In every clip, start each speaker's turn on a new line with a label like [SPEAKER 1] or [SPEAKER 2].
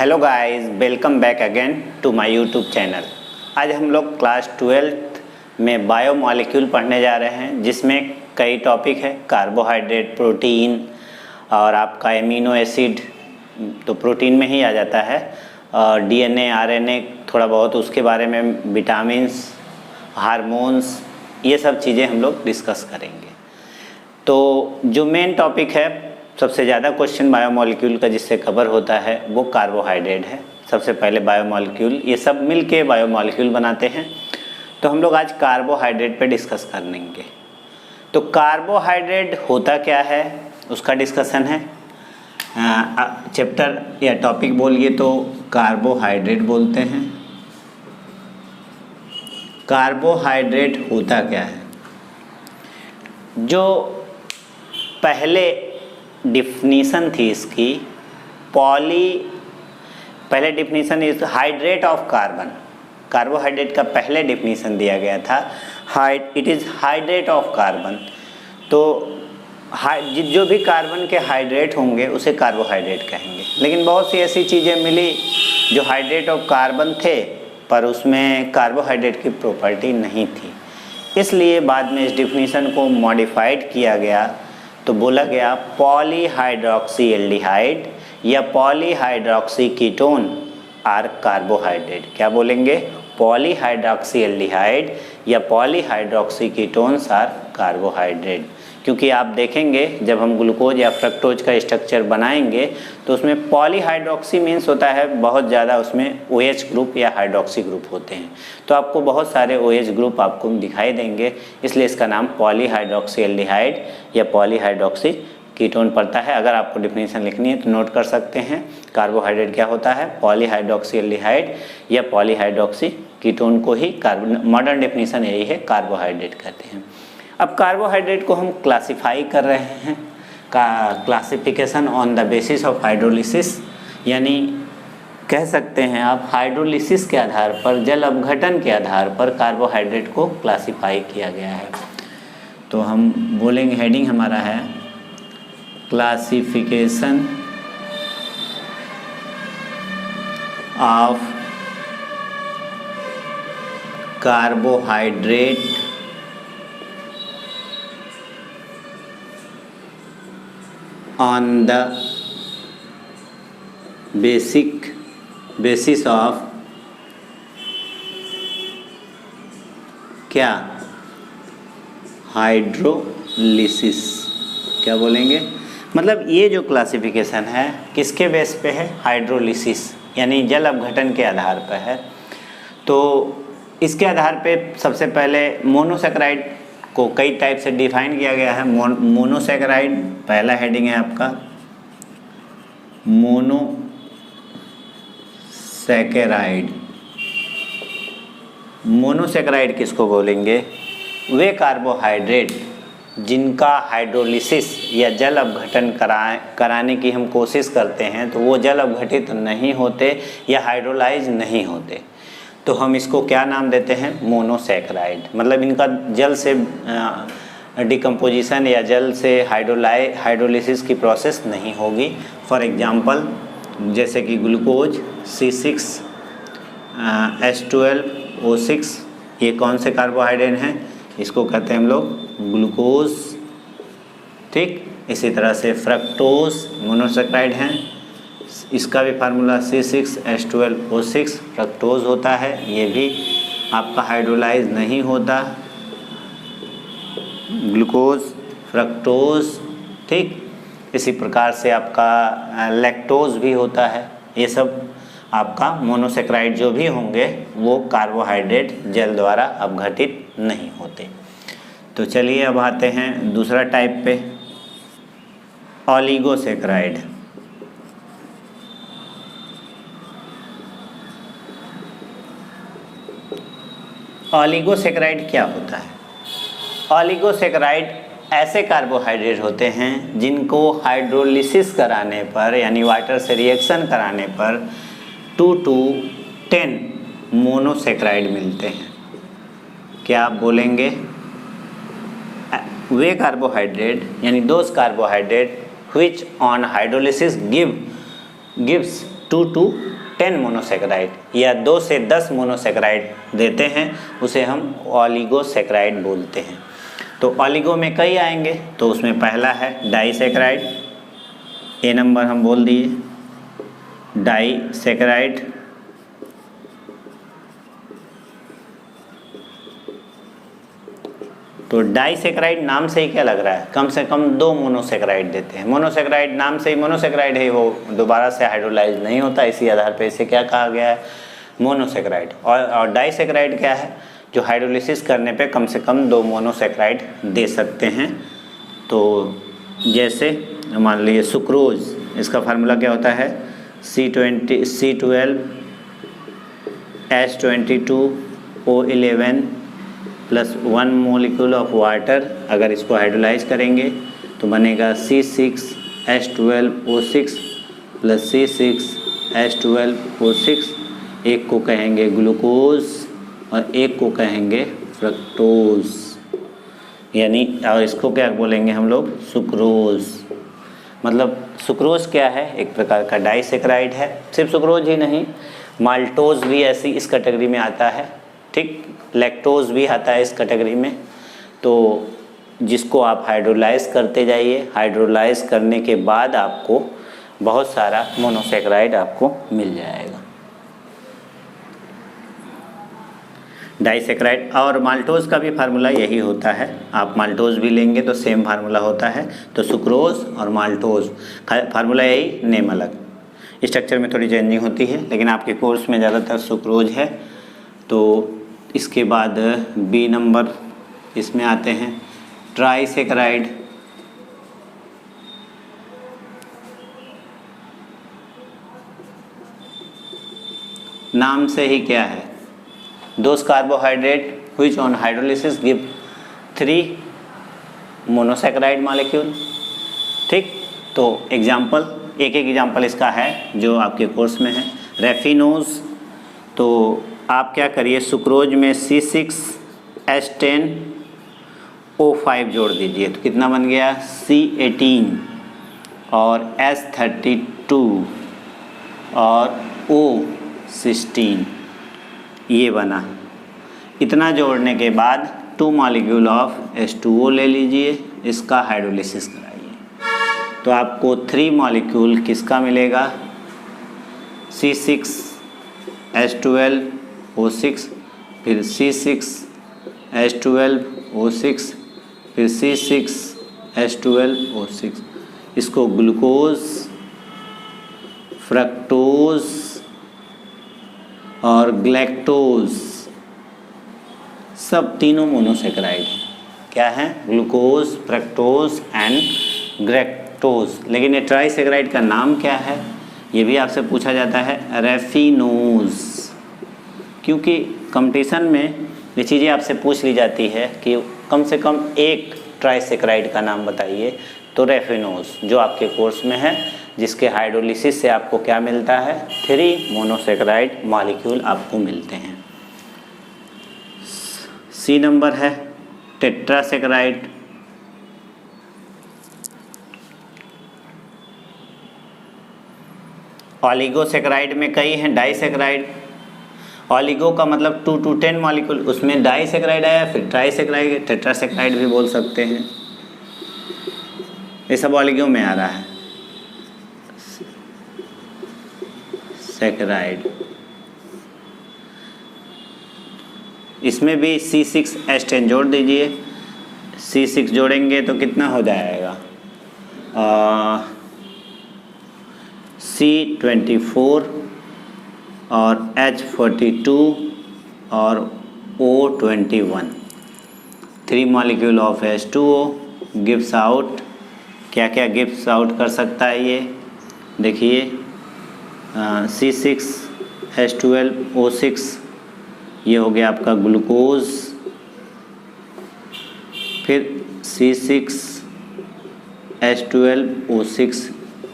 [SPEAKER 1] Hello guys, welcome back again to my YouTube channel. आज हम लोग क्लास 12th में बायोमॉलिक्यूल पढ़ने जा रहे हैं, जिसमें कई टॉपिक है। कार्बोहाइड्रेट, प्रोटीन और आपका एमिनो एसिड तो प्रोटीन में ही आ जाता है, और डीएनए, आरएनए थोड़ा बहुत उसके बारे में, विटामिन्स, हार्मोन्स, ये सब चीज़ें हम लोग डिस्कस करेंगे। तो जो मेन टॉपिक है, सबसे ज़्यादा क्वेश्चन बायोमॉलिक्यूल का जिससे कवर होता है वो कार्बोहाइड्रेट है। सबसे पहले बायोमॉलिक्यूल, ये सब मिलके बायोमॉलिक्यूल बनाते हैं। तो हम लोग आज कार्बोहाइड्रेट पे डिस्कस करेंगे। तो कार्बोहाइड्रेट होता क्या है उसका डिस्कशन है। चैप्टर या टॉपिक बोलिए तो कार्बोहाइड्रेट बोलते हैं। कार्बोहाइड्रेट होता क्या है? जो पहले डिफिनीशन थी इसकी, पहले definition is hydrate of carbon. Carbohydrate का पहले डिफिनीशन दिया गया था, it is hydrate of carbon. तो जो भी कार्बन के हाइड्रेट होंगे उसे कार्बोहाइड्रेट कहेंगे। लेकिन बहुत सी ऐसी चीज़ें मिली जो हाइड्रेट ऑफ कार्बन थे पर उसमें कार्बोहाइड्रेट की प्रॉपर्टी नहीं थी, इसलिए बाद में इस डिफिनीशन को मॉडिफाइड किया गया। तो बोला गया पॉलीहाइड्रोक्सी एल्डिहाइड या पॉलीहाइड्रोक्सी कीटोन आर कार्बोहाइड्रेट। क्या बोलेंगे? पॉलीहाइड्रोक्सी एल्डिहाइड या पॉलीहाइड्रोक्सी कीटोन्स आर कार्बोहाइड्रेट। क्योंकि आप देखेंगे जब हम ग्लूकोज या फ्रक्टोज का स्ट्रक्चर बनाएंगे तो उसमें पॉलीहाइड्रोक्सी मीन्स होता है बहुत ज़्यादा, उसमें OH ग्रुप या हाइड्रोक्सी ग्रुप होते हैं। तो आपको बहुत सारे OH ग्रुप आपको दिखाई देंगे, इसलिए इसका नाम पॉलीहाइड्रोक्सी एल्डिहाइड या पॉलीहाइड्रोक्सी कीटोन पड़ता है। अगर आपको डिफिनीशन लिखनी है तो नोट कर सकते हैं। कार्बोहाइड्रेट क्या होता है? पॉलीहाइड्रोक्सी एल्डिहाइड या पॉलीहाइड्रोक्सी कीटोन को ही मॉडर्न डिफिनीशन यही है, कार्बोहाइड्रेट कहते हैं। अब कार्बोहाइड्रेट को हम क्लासिफाई कर रहे हैं, classification on the basis of hydrolysis, यानी कह सकते हैं आप हाइड्रोलिसिस के आधार पर, जल अपघटन के आधार पर कार्बोहाइड्रेट को क्लासिफाई किया गया है। तो हम बोलेंगे, हेडिंग हमारा है classification of carbohydrate on the basis of क्या? हाइड्रोलिसिस। क्या बोलेंगे? मतलब ये जो क्लासिफिकेशन है किसके बेस पे है? हाइड्रोलिसिस, यानी जल अपघटन के आधार पर है। तो इसके आधार पे सबसे पहले मोनोसैकेराइड को कई टाइप से डिफाइन किया गया है। मोनोसैकेराइड पहला हेडिंग है आपका, मोनोसैकेराइड। मोनोसैकेराइड किसको बोलेंगे? वे कार्बोहाइड्रेट जिनका हाइड्रोलिसिस या जल अपघटन कराने की हम कोशिश करते हैं तो वो जल अपघटित नहीं होते या हाइड्रोलाइज नहीं होते, तो हम इसको क्या नाम देते हैं? मोनोसैकेराइड। मतलब इनका जल से डिकम्पोजिशन या जल से हाइड्रोलिसिस की प्रोसेस नहीं होगी। फॉर एग्जांपल जैसे कि ग्लूकोज C6H12O6, ये कौन से कार्बोहाइड्रेट हैं? इसको कहते हैं हम लोग ग्लूकोज, ठीक। इसी तरह से फ्रक्टोज मोनोसैकेराइड हैं, इसका भी फार्मूला C6H12O6 फ्रक्टोज होता है। ये भी आपका हाइड्रोलाइज नहीं होता, ग्लूकोज, फ्रक्टोज, ठीक। इसी प्रकार से आपका लैक्टोज भी होता है। ये सब आपका मोनोसैकेराइड जो भी होंगे वो कार्बोहाइड्रेट जल द्वारा अपघटित नहीं होते। तो चलिए अब आते हैं दूसरा टाइप पे, ऑलिगोसैकेराइड। ऑलिगोसैकेराइड क्या होता है? ऑलिगोसैकेराइड ऐसे कार्बोहाइड्रेट होते हैं जिनको हाइड्रोलिसिस कराने पर, यानी वाटर से रिएक्शन कराने पर 2 to 10 मोनोसैकेराइड मिलते हैं। क्या आप बोलेंगे? वे कार्बोहाइड्रेट यानी those carbohydrate which on hydrolysis gives 2 to 10 monosaccharide या 2 से 10 मोनोसेकेराइड देते हैं, उसे हम ऑलिगोसेकेराइड बोलते हैं। तो ऑलिगो में कई आएंगे, तो उसमें पहला है डाइसेकेराइड, ए नंबर हम बोल दिए, डाइसेकेराइड। तो डाइसेकेराइड नाम से ही क्या लग रहा है, कम से कम 2 मोनोसेकेराइड देते हैं। मोनोसेकेराइड नाम से ही मोनोसेकेराइड है, वो दोबारा से हाइड्रोलाइज नहीं होता, इसी आधार पर इसे क्या कहा गया है, मोनोसेकेराइड। और डाइसेकेराइड क्या है, जो हाइड्रोलिसिस करने पे कम से कम 2 मोनोसेकेराइड दे सकते हैं। तो जैसे मान लीजिए सुक्रोज, इसका फार्मूला क्या होता है, C12 H22O11 plus 1 molecule of water. अगर इसको हाइड्रोलाइज करेंगे तो बनेगा C6H12O6 प्लस C6H12O6। एक को कहेंगे ग्लूकोज और एक को कहेंगे फ्रक्टोज, यानी और इसको क्या बोलेंगे हम लोग, सुक्रोज। मतलब सुक्रोज क्या है, एक प्रकार का डाइसेकेराइड है। सिर्फ सुक्रोज ही नहीं, माल्टोज भी ऐसी इस कैटेगरी में आता है, ठीक, लैक्टोज भी आता है इस कैटेगरी में। तो जिसको आप हाइड्रोलाइज करते जाइए, हाइड्रोलाइज करने के बाद आपको बहुत सारा मोनोसेकेराइड आपको मिल जाएगा। डाइसेकेराइड और माल्टोज का भी फार्मूला यही होता है, आप माल्टोज भी लेंगे तो सेम फार्मूला होता है। तो सुक्रोज और माल्टोज फार्मूला यही, नेम अलग, स्ट्रक्चर में थोड़ी चेंजिंग होती है, लेकिन आपके कोर्स में ज़्यादातर सुक्रोज है। तो इसके बाद बी नंबर इसमें आते हैं ट्राइसेकेराइड। नाम से ही क्या है, those carbohydrate which on hydrolysis give 3 monosaccharide molecule, ठीक। तो एग्जाम्पल, एक एग्जाम्पल इसका है जो आपके कोर्स में है, रेफिनोज। तो आप क्या करिए, सुक्रोज में C6H10O5 जोड़ दीजिए, तो कितना बन गया, C18 और S32 और O16, ये बना। इतना जोड़ने के बाद 2 मॉलिक्यूल ऑफ H2O ले लीजिए, इसका हाइड्रोलिसिस कराइए, तो आपको 3 मॉलिक्यूल किसका मिलेगा, C6H12O6, फिर C6H12O6, फिर C6H12O6। इसको ग्लूकोज, फ्रक्टोज और ग्लैक्टोज, सब तीनों मोनोसेकेराइड हैं। क्या है, ग्लूकोज, फ्रक्टोज एंड ग्लैक्टोज। लेकिन ये ट्राइसेकेराइड का नाम क्या है, ये भी आपसे पूछा जाता है, रेफिनोज। क्योंकि कंपटीशन में ये चीज़ें आपसे पूछ ली जाती है कि कम से कम एक ट्राइसेकेराइड का नाम बताइए, तो रेफिनोज जो आपके कोर्स में है, जिसके हाइड्रोलिसिस से आपको क्या मिलता है, 3 मोनोसेकेराइड मॉलिक्यूल आपको मिलते हैं। सी नंबर है टेट्रासेकेराइड। ऑलिगोसेकेराइड में कई हैं, डाइसेकेराइड। ऑलिगो का मतलब 2 to 10 मॉलिक्यूल, उसमें डाइसेकेराइड आया, फिर ट्राइसेकेराइड, टेट्रासेकेराइड भी बोल सकते हैं। ये सब ऑलिगो में आ रहा है। सेकेराइड, इसमें भी C6H10 जोड़ दीजिए। C6 जोड़ेंगे तो कितना हो जाएगा, C24 और H42 और O21, 3 molecule of H2O gives out. क्या क्या गिव्स आउट कर सकता है ये देखिए, C6H12O6, ये हो गया आपका ग्लूकोज, फिर C6H12O6,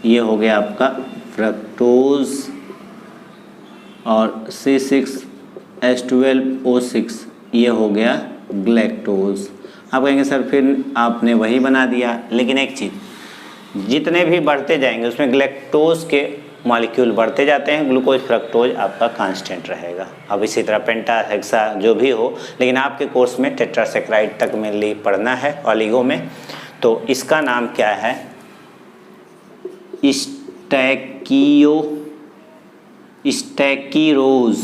[SPEAKER 1] ये हो गया आपका फ्रक्टोज, और C6H12O6 ये हो गया ग्लैक्टोज। आप कहेंगे सर फिर आपने वही बना दिया, लेकिन एक चीज़, जितने भी बढ़ते जाएंगे उसमें ग्लैक्टोज के मॉलिक्यूल बढ़ते जाते हैं, ग्लूकोज फ्रक्टोज आपका कांस्टेंट रहेगा। अब इसी तरह पेंटा हेक्सा जो भी हो, लेकिन आपके कोर्स में टेट्रासेक्राइड तक मेनली पढ़ना है ऑलिगो में। तो इसका नाम क्या है? स्टैकीरोज।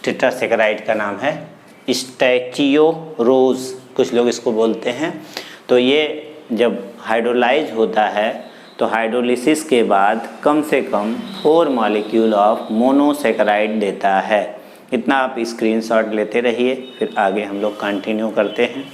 [SPEAKER 1] टेट्रासेक्राइड का नाम है स्टैचियोरोज, कुछ लोग इसको बोलते हैं। तो ये जब हाइड्रोलाइज होता है तो हाइड्रोलिसिस के बाद कम से कम 4 मॉलिक्यूल ऑफ मोनोसेकेराइड देता है। इतना आप स्क्रीनशॉट लेते रहिए, फिर आगे हम लोग कंटिन्यू करते हैं।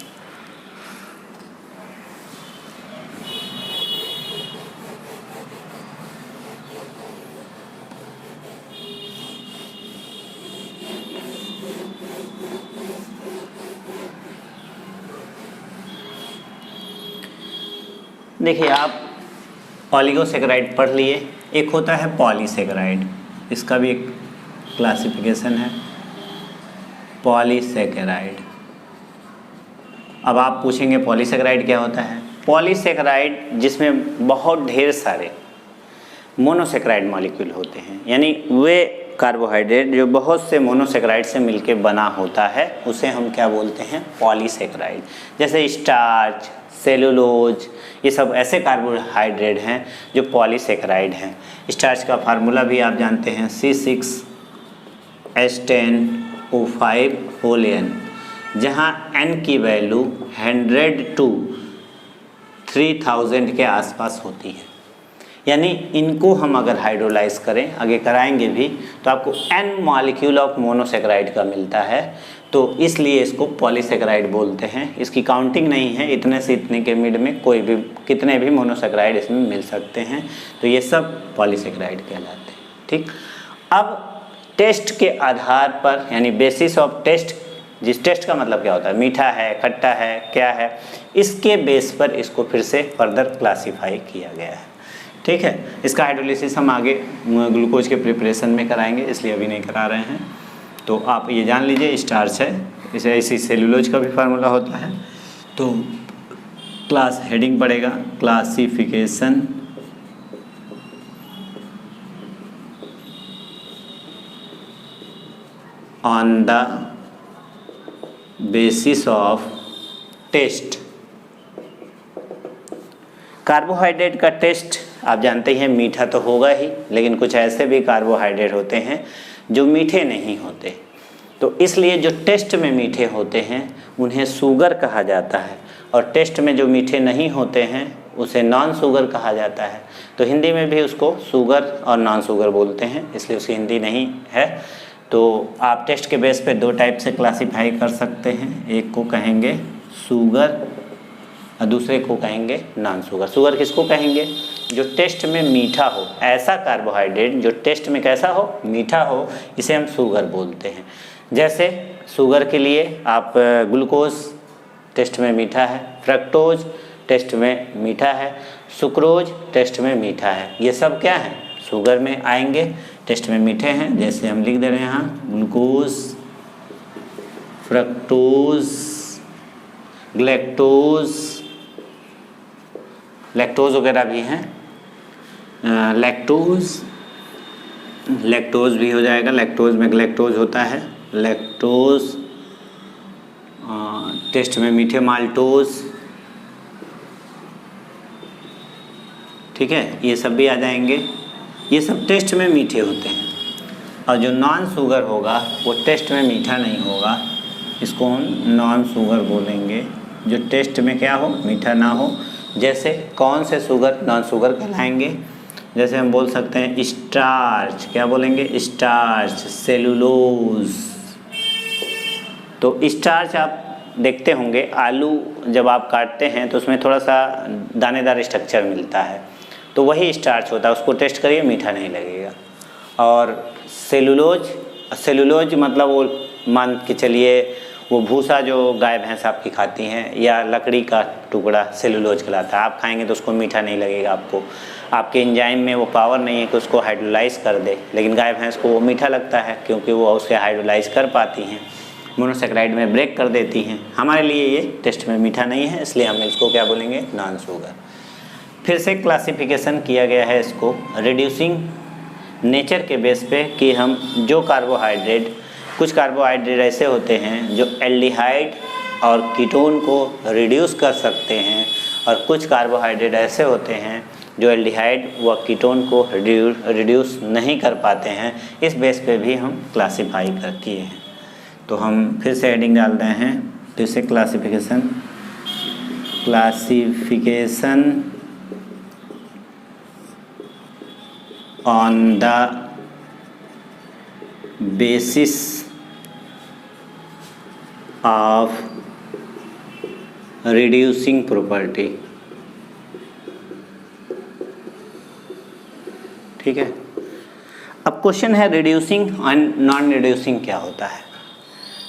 [SPEAKER 1] देखिए, आप ऑलिगोसेकेराइड पढ़ लिए, एक होता है पॉलीसेकेराइड, इसका भी एक क्लासिफिकेशन है पॉलीसेकेराइड। अब आप पूछेंगे पॉलीसेकेराइड क्या होता है? पॉलीसेकेराइड जिसमें बहुत ढेर सारे मोनोसेकेराइड मॉलिक्यूल होते हैं, यानी वे कार्बोहाइड्रेट जो बहुत से मोनोसेकेराइड से मिलकर बना होता है, उसे हम क्या बोलते हैं? पॉलीसेकेराइड। जैसे स्टार्च, सेलुलोज, ये सब ऐसे कार्बोहाइड्रेट हैं जो पॉलीसेकेराइड हैं। स्टार्च का फार्मूला भी आप जानते हैं, C6H10O5 जहाँ N की वैल्यू 100 to 3000 के आसपास होती है। यानी इनको हम अगर हाइड्रोलाइज करें, आगे कराएंगे भी, तो आपको N मॉलिक्यूल ऑफ मोनोसेकेराइड का मिलता है। तो इसलिए इसको पॉलीसेकेराइड बोलते हैं। इसकी काउंटिंग नहीं है, इतने से इतने के मिड में कोई भी कितने भी मोनोसेकेराइड इसमें मिल सकते हैं। तो ये सब पॉलीसेकेराइड कहलाते हैं। ठीक, अब टेस्ट के आधार पर, यानी बेसिस ऑफ टेस्ट, जिस टेस्ट का मतलब क्या होता है? मीठा है, खट्टा है, क्या है, इसके बेस पर इसको फिर से फर्दर क्लासीफाई किया गया है। ठीक है, इसका हाइड्रोलिसिस हम आगे ग्लूकोज के प्रिपरेशन में कराएंगे, इसलिए अभी नहीं करा रहे हैं। तो आप ये जान लीजिए, स्टार्च है, इसे ऐसी सेलुलोज का भी फार्मूला होता है। तो क्लास हेडिंग पड़ेगा classification on the basis of test. Carbohydrate का टेस्ट आप जानते हैं मीठा तो होगा ही, लेकिन कुछ ऐसे भी कार्बोहाइड्रेट होते हैं जो मीठे नहीं होते। तो इसलिए जो टेस्ट में मीठे होते हैं उन्हें शुगर कहा जाता है, और टेस्ट में जो मीठे नहीं होते हैं उसे नॉन शुगर कहा जाता है। तो हिंदी में भी उसको शुगर और नॉन शुगर बोलते हैं, इसलिए उसकी हिंदी नहीं है। तो आप टेस्ट के बेस पे 2 टाइप से क्लासीफाई कर सकते हैं, एक को कहेंगे शुगर और दूसरे को कहेंगे नॉन शुगर। शुगर किसको कहेंगे? जो टेस्ट में मीठा हो, ऐसा कार्बोहाइड्रेट जो टेस्ट में कैसा हो? मीठा हो, इसे हम शुगर बोलते हैं। जैसे शुगर के लिए आप ग्लूकोज टेस्ट में मीठा है, फ्रक्टोज टेस्ट में मीठा है, सुक्रोज टेस्ट में मीठा है। ये सब क्या है? शुगर में आएंगे, टेस्ट में मीठे हैं। जैसे हम लिख दे रहे हैं यहाँ ग्लूकोज, फ्रक्टोज, ग्लैक्टोज, लैक्टोज वगैरह भी हैं, लैक्टोज भी हो जाएगा। लैक्टोज में ग्लैक्टोज होता है, लैक्टोज टेस्ट में मीठे, माल्टोज, ठीक है, ये सब भी आ जाएंगे। ये सब टेस्ट में मीठे होते हैं। और जो नॉन शुगर होगा वो टेस्ट में मीठा नहीं होगा, इसको हम नॉन शुगर बोलेंगे। जो टेस्ट में क्या हो? मीठा ना हो। जैसे कौन से शुगर नॉन शुगर कहलाएंगे? जैसे हम बोल सकते हैं स्टार्च, क्या बोलेंगे? Starch, cellulose. तो स्टार्च आप देखते होंगे, आलू जब आप काटते हैं तो उसमें थोड़ा सा दानेदार स्ट्रक्चर मिलता है, तो वही स्टार्च होता है। उसको टेस्ट करिए, मीठा नहीं लगेगा। और सेलुलोज मतलब वो मान के चलिए वो भूसा जो गाय भैंस आपकी खाती हैं, या लकड़ी का टुकड़ा सेलुलोज कहलाता है। आप खाएंगे तो उसको मीठा नहीं लगेगा। आपके एंजाइम में वो पावर नहीं है कि उसको हाइड्रोलाइज कर दे, लेकिन गाय भैंस को वो मीठा लगता है क्योंकि वो उसे हाइड्रोलाइज कर पाती हैं, मोनोसेकेराइड में ब्रेक कर देती हैं। हमारे लिए ये टेस्ट में मीठा नहीं है, इसलिए हम इसको क्या बोलेंगे? Non sugar. फिर से क्लासिफिकेशन किया गया है इसको रिड्यूसिंग नेचर के बेस पे कि हम जो कार्बोहाइड्रेट, कुछ कार्बोहाइड्रेट ऐसे होते हैं जो एल्डिहाइड और कीटोन को रिड्यूस कर सकते हैं, और कुछ कार्बोहाइड्रेट ऐसे होते हैं जो एल्डिहाइड व कीटोन को रिड्यूस नहीं कर पाते हैं। इस बेस पे भी हम क्लासीफाई किए हैं। तो हम फिर से हेडिंग डाल रहे हैं, फिर से classification on the basis of reducing property. ठीक है, अब क्वेश्चन है रिड्यूसिंग एंड नॉन रिड्यूसिंग क्या होता है।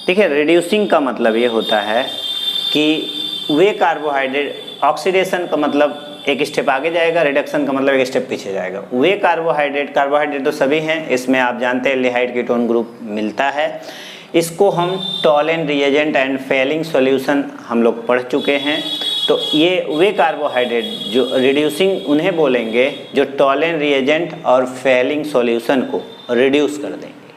[SPEAKER 1] देखिए, रिड्यूसिंग का मतलब ये होता है कि वे कार्बोहाइड्रेट, ऑक्सीडेशन का मतलब एक स्टेप आगे जाएगा, रिडक्शन का मतलब एक स्टेप पीछे जाएगा। वे कार्बोहाइड्रेट तो सभी हैं, इसमें आप जानते हैं एल्डिहाइड कीटोन ग्रुप मिलता है। इसको हम Tollens reagent and Fehling solution हम लोग पढ़ चुके हैं। तो ये वे कार्बोहाइड्रेट जो रिड्यूसिंग उन्हें बोलेंगे जो टॉलेंट रिएजेंट और फेलिंग सॉल्यूशन को रिड्यूस कर देंगे।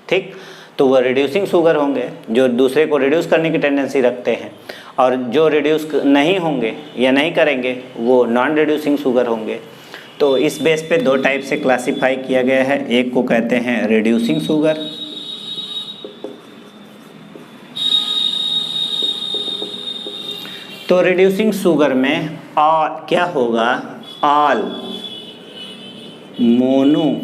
[SPEAKER 1] ठीक, तो वह रिड्यूसिंग शुगर होंगे जो दूसरे को रिड्यूस करने की टेंडेंसी रखते हैं, और जो रिड्यूस नहीं होंगे या नहीं करेंगे वो नॉन रिड्यूसिंग शुगर होंगे। तो इस बेस पे दो टाइप से क्लासीफाई किया गया है। एक को कहते हैं रिड्यूसिंग शुगर, तो रिड्यूसिंग शुगर में क्या होगा, all monosaccharide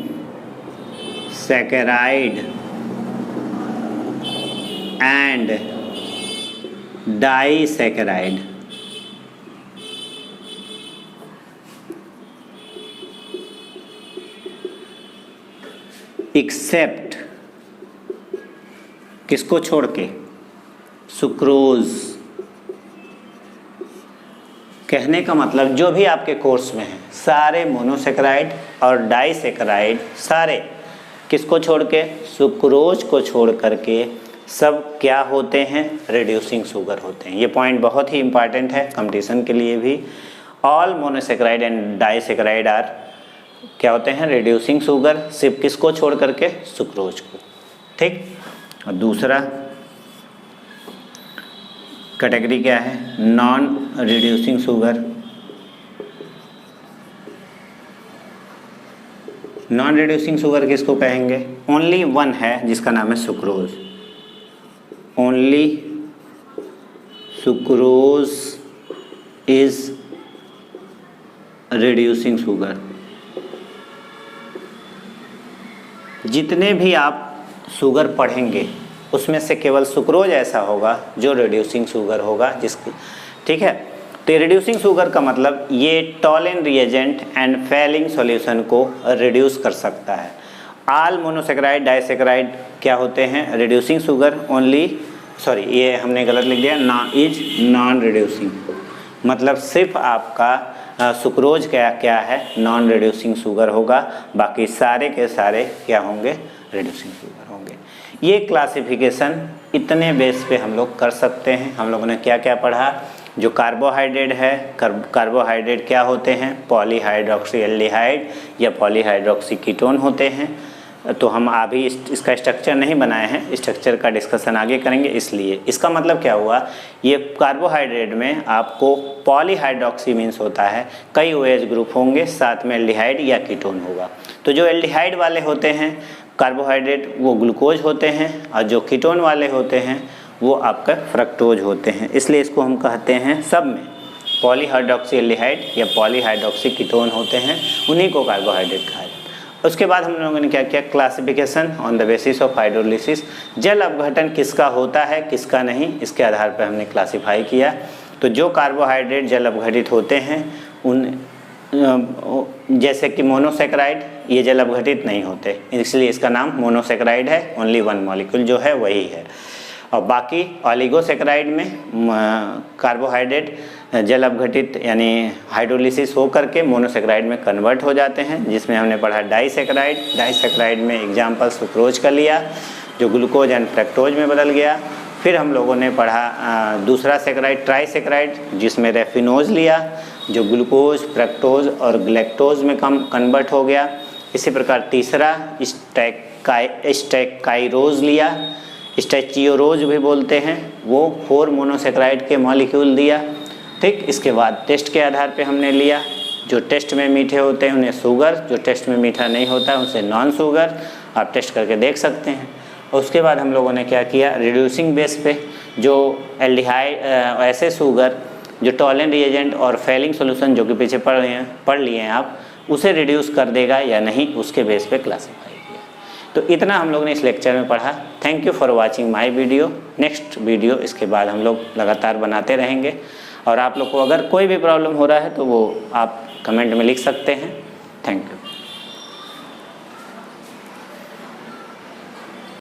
[SPEAKER 1] and disaccharide except, किसको छोड़ के, सुक्रोज। कहने का मतलब जो भी आपके कोर्स में है सारे मोनोसैकेराइड और डाइसैकेराइड सारे किसको छोड़ के, सुक्रोज को छोड़ करके सब क्या होते हैं, रिड्यूसिंग शुगर होते हैं। ये पॉइंट बहुत ही इंपॉर्टेंट है कंपटीशन के लिए भी। All monosaccharide and disaccharide are क्या होते हैं, रिड्यूसिंग शुगर, सिर्फ किसको छोड़ करके, सुक्रोज को। ठीक, और दूसरा कैटेगरी क्या है, non reducing sugar. Non reducing sugar किसको कहेंगे, ओनली वन है जिसका नाम है sucrose. Only sucrose is reducing sugar. जितने भी आप शुगर पढ़ेंगे उसमें से केवल सुक्रोज ऐसा होगा जो रिड्यूसिंग शुगर होगा जिसकी। ठीक है, तो रिड्यूसिंग शुगर का मतलब ये Tollens reagent and Fehling solution को रिड्यूस कर सकता है। ऑल मोनोसैकेराइड डाइसैकेराइड क्या होते हैं, रिड्यूसिंग शुगर ओनली, सॉरी ये हमने गलत लिख दिया, इज नॉन रिड्यूसिंग, मतलब सिर्फ आपका सुक्रोज क्या है, नॉन रिड्यूसिंग शुगर होगा, बाकी सारे के सारे क्या होंगे, रिड्यूसिंग शुगर होंगे। ये क्लासिफिकेशन इतने बेस पे हम लोग कर सकते हैं। हम लोगों ने क्या क्या पढ़ा, जो कार्बोहाइड्रेट है, कार्बोहाइड्रेट क्या होते हैं, पॉलीहाइड्रोक्सी एल्डिहाइड या पॉलीहाइड्रोक्सी कीटोन होते हैं। तो हम अभी इसका स्ट्रक्चर नहीं बनाए हैं, स्ट्रक्चर का डिस्कशन आगे करेंगे। इसलिए इसका मतलब क्या हुआ, ये कार्बोहाइड्रेट में आपको पॉलीहाइड्रोक्सी मीन्स होता है कई OH ग्रुप होंगे, साथ में एल्डिहाइड या कीटोन होगा। तो जो एल्डिहाइड वाले होते हैं कार्बोहाइड्रेट वो ग्लूकोज होते हैं, और जो कीटोन वाले होते हैं वो आपका फ्रक्टोज होते हैं। इसलिए इसको हम कहते हैं सब में पॉलीहाइड्रोक्सी एल्डिहाइड या पॉलीहाइड्रोक्सी कीटोन होते हैं, उन्हीं को कार्बोहाइड्रेट कहा जाता है। उसके बाद हम लोगों ने क्या किया, classification on the basis of hydrolysis, जल अपघटन किसका होता है किसका नहीं, इसके आधार पर हमने क्लासिफाई किया। तो जो कार्बोहाइड्रेट जल अपघटित होते हैं उन जैसे कि मोनोसैकेराइड, ये जल अपघटित नहीं होते, इसलिए इसका नाम मोनोसैकेराइड है, ओनली वन मॉलिक्यूल जो है वही है। और बाकी ऑलिगोसैकेराइड में कार्बोहाइड्रेट जल अपघटित यानी हाइड्रोलिसिस हो करके मोनोसैकेराइड में कन्वर्ट हो जाते हैं, जिसमें हमने पढ़ा डाइसैकेराइड। डाइसैकेराइड में एग्जाम्पल सुक्रोज का लिया जो ग्लूकोज एंड फ्रक्टोज में बदल गया। फिर हम लोगों ने पढ़ा दूसरा सैकराइड ट्राईसैकराइड, जिसमें रेफिनोज लिया जो ग्लूकोज, फ्रक्टोज और ग्लैक्टोज में कन्वर्ट हो गया। इसी प्रकार तीसरा स्टैकाइरोज लिया, स्टैचियोरोज भी बोलते हैं, वो 4 मोनोसैकराइड के मॉलिक्यूल दिया। ठीक, इसके बाद टेस्ट के आधार पे हमने लिया, जो टेस्ट में मीठे होते हैं उन्हें शुगर, जो टेस्ट में मीठा नहीं होता उनसे नॉन शुगर, आप टेस्ट करके देख सकते हैं। उसके बाद हम लोगों ने क्या किया, रिड्यूसिंग बेस पे जो एल्डिहाइड ऐसे शुगर जो टॉलेंट रिएजेंट और फेलिंग सॉल्यूशन जो कि पीछे पढ़ लिए हैं आप, उसे रिड्यूस कर देगा या नहीं, उसके बेस पे क्लासीफाई किया। तो इतना हम लोग ने इस लेक्चर में पढ़ा। Thank you for watching my video. Next video इसके बाद हम लोग लगातार बनाते रहेंगे, और आप लोग को अगर कोई भी प्रॉब्लम हो रहा है तो वो आप कमेंट में लिख सकते हैं। Thank you.